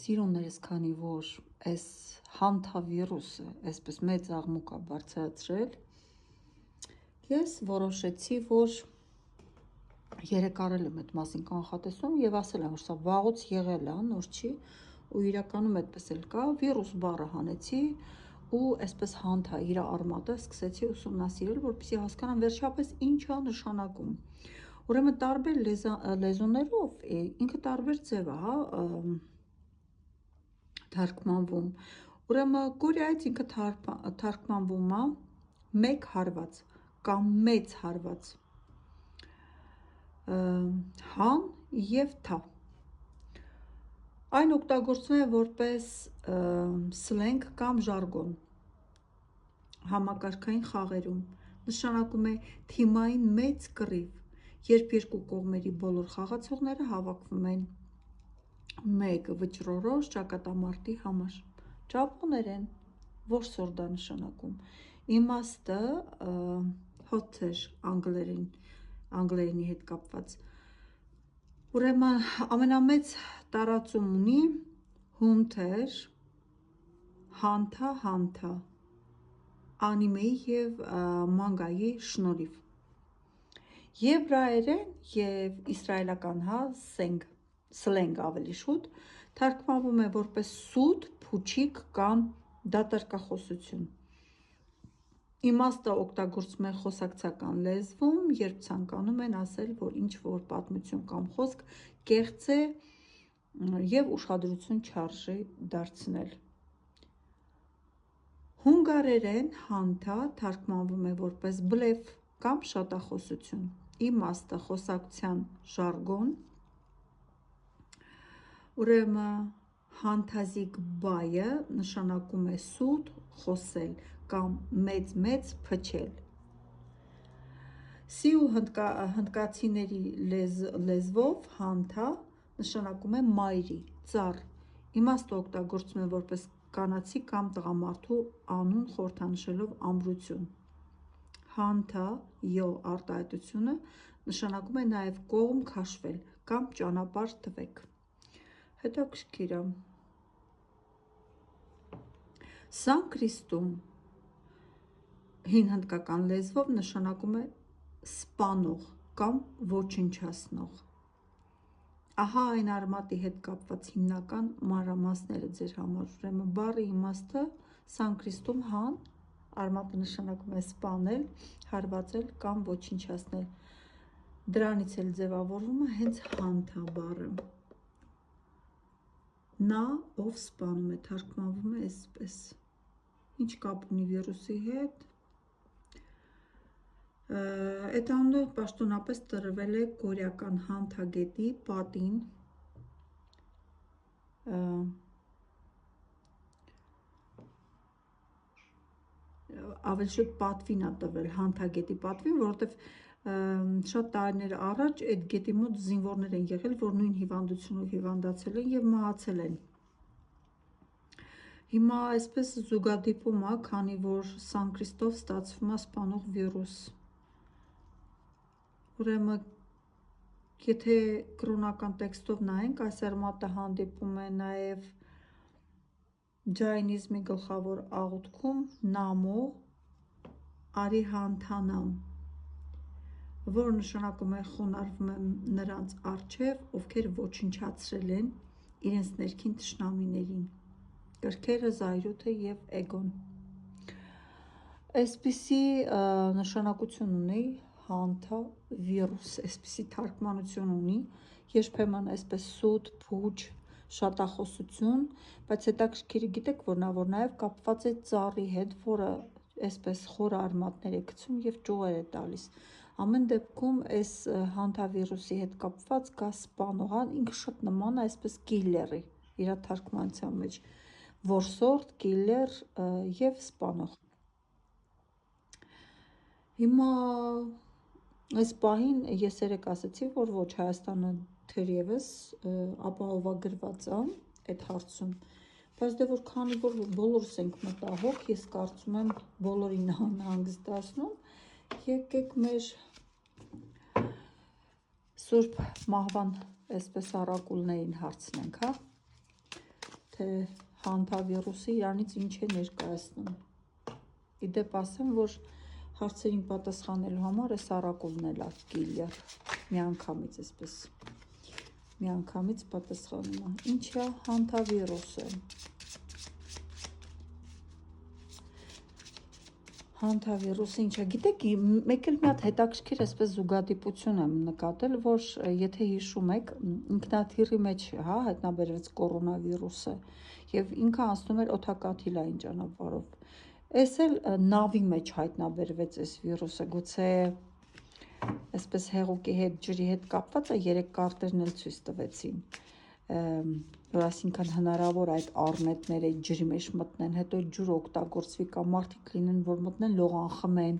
Սիրուններս, քանի որ այս հանթավիրուսը այսպես մեծ աղմուկ է բարձրացրել, ես որոշեցի, որ երեք արել եմ այդ մասին կանխատեսում եւ ասել եմ, որ սա վաղուց եղել է, նոր չի, ու իրականում այդպես էլ կա, վիրուս բառը հանեցի ու այսպես հանթա իր արմատը սկսեցի ուսումնասիրել, որպեսզի հասկանամ վերջապես ինչ է նշանակում։ Ուրեմն տարբեր լեզուներով ինքը տարբեր ձև է, հա, թարգմանվում։ Ուրեմն կորեայից ինքը թարգմանվում է մեկ հարված կամ մեծ հարված, հան եւ թա։ Այն օգտագործվում է որպես սլենգ կամ ժարգոն համակարգային խաղերում, նշանակում է թիմային մեծ կռիվ, երբ երկու կողմերի բոլոր խաղացողները հավաքվում են մեկ վճռորոշ ճակատամարտի համար։ Ճապոներեն որսորդը դա նշանակում։ Իմաստը հոթեր անգլերենի հետ կապված։ Ուրեմն ամենամեծ տարածում ունի հունթեր, հանթա, հանթա, անիմեի և մանգայի շնորհիվ։ Եբրայերեն և իսրայելական, հա, սլենգ ավելի շուտ, թարգմանվում է որպես սուտ, փուչիկ կամ դատարկախոսություն։ Իմաստը օգտագործվում է խոսակցական լեզվում, երբ ցանկանում են ասել, որ ինչ-որ պատմություն կամ խոսք կեղծ է և ուշադրություն չարժե դարձնել։ Հունգարերեն հանթա թարգմանվում է որպես բլեֆ կամ շատախոսություն։ Իմաստը խոսակցության ժարգոն։ Ուրեմն հանթազիկ բայը նշանակում է սուտ, խոսել կամ մեծ փչել։ Սիու հնդկացիների լեզվով հանթա նշանակում է մայրի, ծառ։ Իմաստը օգտագործվում է որպես կանացի կամ տղամարդու անուն խորհրդանշելով ամրություն։ Հանթա յո արտահայտությունը նշանակում է նաև կողմ քաշվել կամ ճանապարհ տվեք։ Հետաքրքիր է։ Սանսկրիտում հին հնդկական լեզվով նշանակում է սպանող կամ ոչնչացնող։ Ահա այն արմատի հետ կապված հիմնական մանրամասները ձեր համար։ Ուրեմն բառի իմաստը սանսկրիտում հան, արմատը նշանակում է սպանել, հարվածել կամ ոչնչացնել։ Դրանից էլ ձևավորվում է հենց հանթա բառը։ Նա, ով սպանում է, թարգմանվում է այսպես։ Ինչ կապ ունի վիրուսի հետ։ Այդ անունը պաշտոնապես տրվել է կորեական հանթա գետի պատին ավելի շուտ պատվին է տվել, հանթա գետի պատվին, որովհետև շատ տարիներ առաջ այդ գետի մոտ զինվորներ են եղել, որ նույն հիվանդությունով հիվանդացել են և մահացել են։ Հիմա այսպես զուգադիպում է, քանի որ սանսկրիտով ստացվում է սպանող վիրուս։ Ուրեմն եթե կրոնական տեքստով նայենք, այս արմատը հանդիպում է նաև ջայնիզմի գլխավոր աղոթքում նամո արիհանթանամ, որը նշանակում է խոնարհվում եմ նրանց առջև, ովքեր ոչնչացրել են իրենց ներքին թշնամիներին, կրքերը, զայրույթը և էգոն։ Այսպիսի նշանակություն ունի հանթա վիրուս, այսպիսի թարգմանություն ունի, երբեմն այսպես սուտ, փուչ, շատախոսություն, բայց հետաքրքիրը գիտեք որն է, որ նաև կապված է ծառի հետ, որը այսպես խորը արմատներ է գցում և ճյուղեր է տալիս։ Ամեն դեպքում այս հանթավիրուսի հետ կապված կա սպանող, ինքը շատ նման է այսպես կիլլերի իր թարգմանության մեջ, որսորդ, կիլլեր և սպանող։ Հիմա այս պահին ես երեք ասացի, որ ոչ, Հայաստանը թերևս ապահովագրված է այդ հարցում, բայց դե որ քանի որ բոլորս ենք մտահոգ, ես կարծում եմ բոլորին անհանգստացնում, եկեք մեր Սուրբ Մահվան այսպես առակուլներին հարցնենք, հա։ թե հանտավիրուսը իրանից ինչ է ներկայացնում։ Իդեպ ասեմ, որ հարցերին պատասխանելու համար այս առակովն էլ կիլեր միանգամից այսպես միանգամից պատասխանում է։ Ինչ է հանտավիրուսը։ Հանտավիրուսը ինչ է, գիտեք, մեկ էլ մի հատ հետաքրքիր այսպես զուգադիպություն եմ նկատել, որ եթե հիշում եք, ինքնաթիռի մեջ հա հայտնաբերվեց կորոնավիրուսը եւ ինքը անցնում էր օդակաթիլային ճանապարհով։ Էս էլ նավի մեջ հայտնաբերվեց այս վիրուսը, գուցե այսպես հեղուկի հետ, ջրի հետ կապված է, 3 կարտերն էլ ցույց տվեցին, որ այսինքն հնարավոր այդ առնետները ջրի մեջ մտնեն, հետո ջուր օգտագործվի կամ մարդիկ լինեն, որ մտնեն լողան խմեն,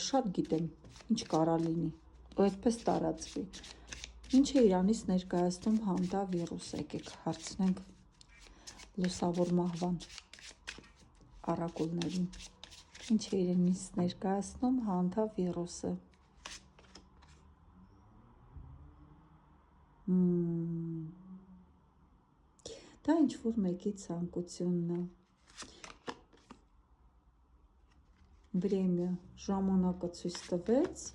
շատ գիտեմ, ինչ կարա լինի, ու այդպես տարածվի։ Ինչ է իրանից ներկայացնում հանտավիրուսը, եկեք հարցնենք լուսավոր մահվան առակոլներին։ Ինչ է իրենից ներկայացնում հանտավիրուսը։ Դա ինչ-որ մեկի ցանկությունն է։ Վրեմյա ժամանակը ցույց տվեց։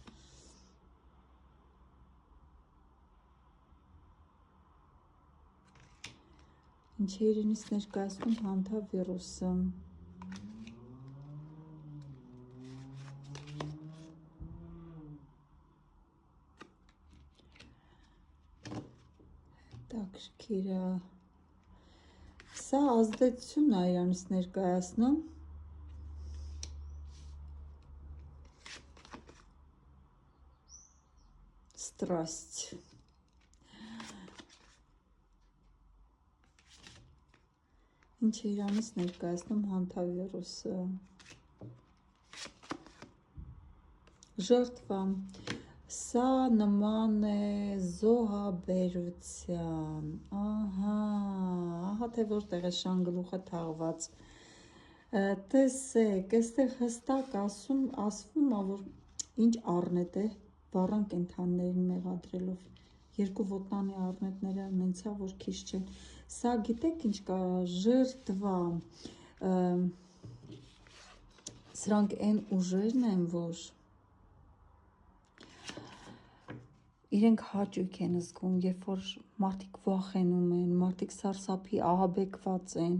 Ինչ է իրենից ներկայացնում հանտավիրուսը։ Հետաքրքիր է։ Սա ազդեցություն է իրանից ներկայացնում։ Страсть։ Ինչ է իրանից ներկայացնում հանտավիրուսը։ Ժրտվա։ Սա նման է զոհաբերության։ Ահա թե որտեղ է շանգլուխը թաղված։ Տեսեք, այստեղ հստակ ասվում է, որ ինչ առնետ է վառան կենդանիներին մեղադրելով։ 2 ոտնանի առնետները նենցա, որ քիչ չեն։ Սա գիտեք ինչ կա, ժրտվա։ Սրանք այն ուժերն են, որ իրենք հաճույք են զգում, երբ որ մարդիկ վախենում են, մարդիկ սարսափի ահաբեկված են,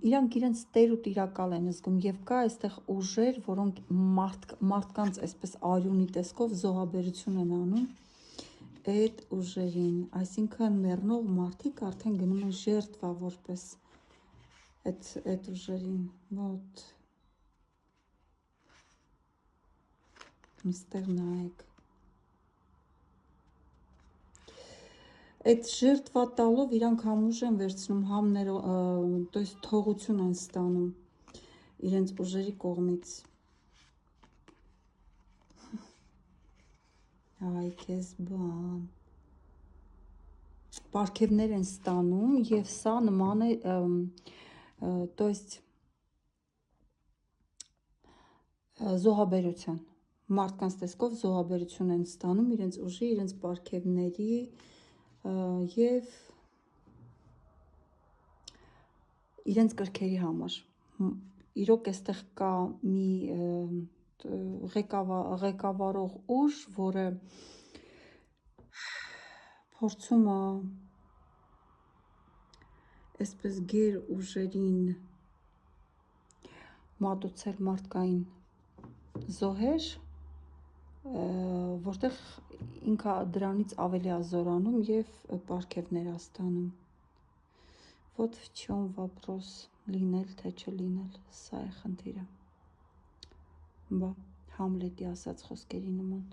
իրանք իրենց տեր ու տիրակալ են զգում եւ կա այստեղ ուժեր, որոնք մարդկանց այսպես արյունի տեսքով զոհաբերություն են անում այդ ուժերին, այսինքն մեռնող մարդիկ արդեն գնում են ժերտվա որպես այդ ուժերին, ոտ այստեղ նայեք։ Այդ ժերտվա տալով իրանք համուժ են վերցնում, то есть թողություն են ստանում իրենց ուժերի կողմից։ Այ քեզ բան։ Պարգևներ են ստանում եւ սա նման է, то есть զոհաբերության։ Մարդկանց տեսքով զոհաբերություն են ստանում իրենց ուժի, իրենց պարգևների եւ իրենց կրքերի համար։ Իրոք այստեղ կա մի ղեկավարող ուժ, որը փորձում է այսպես գեր ուժերին մատուցել մարդկային զոհեր, որտեղ ինքը դրանից ավելի է զորանում եւ պարգևներ է ստանում։ Вот в чем вопрос, լինել թե չլինել, սա է խնդիրը։ Բա Համլետի ասած խոսքերի նման։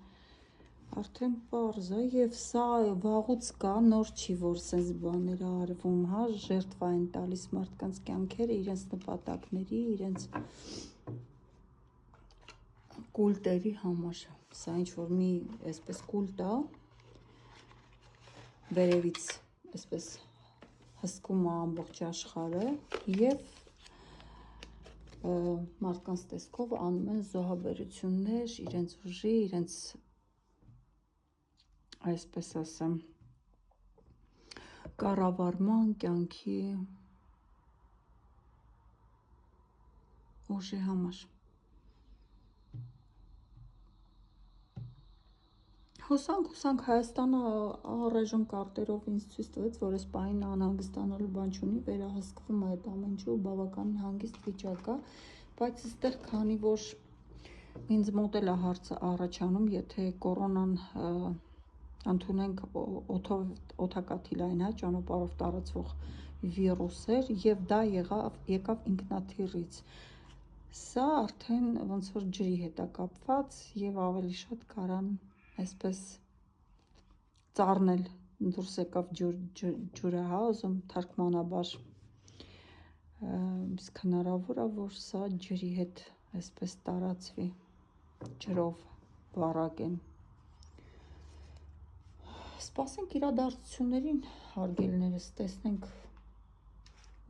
Արդեն պարզ է եւ սա վաղուց կա, նոր չի, որ sense բաներ արվում, հա, ժերտվա են տալիս մարդկանց կյանքերը իրենց նպատակների, իրենց կուլտերի համար։ Սա ինչ որ մի այսպես կուլտ է, վերևից այսպես հսկում է ամբողջ աշխարհը եւ մարդկանց տեսքով անում են զոհաբերություններ իրենց ուժի, իրենց այսպես ասեմ կառավարման կյանքի ուժի համար։ Հուսանք Հայաստանը առայժմ կարտերով ինձ ցույց տվեց, որ այս պահին անհանգստանալու բան չունի, վերահսկվում է այդ ամեն ինչը ու բավականին հանգիստ վիճակ կա, բայց այստեղ քանի որ ինձ մոտ էլ է հարցը առաջանում, եթե կորոնան ընդունենք օդակաթիլային ճանապարհով տարածվող վիրուս էր եւ դա եկավ ինքնաթիռից, սա արդեն ոնց որ ջրի հետ է կապված եւ ավելի շատ կարան այսպես ծառնել, դուրս եկավ ջուրը, ուզում թարգմանաբար, իսկ հնարավոր է, որ սա ջրի հետ այսպես տարածվի, ջրով վառակեն։ Սպասենք իրադարձություններին, հարգելներս, տեսնենք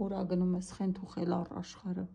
ուր է գնում այս խենթ ու խելառ աշխարհը։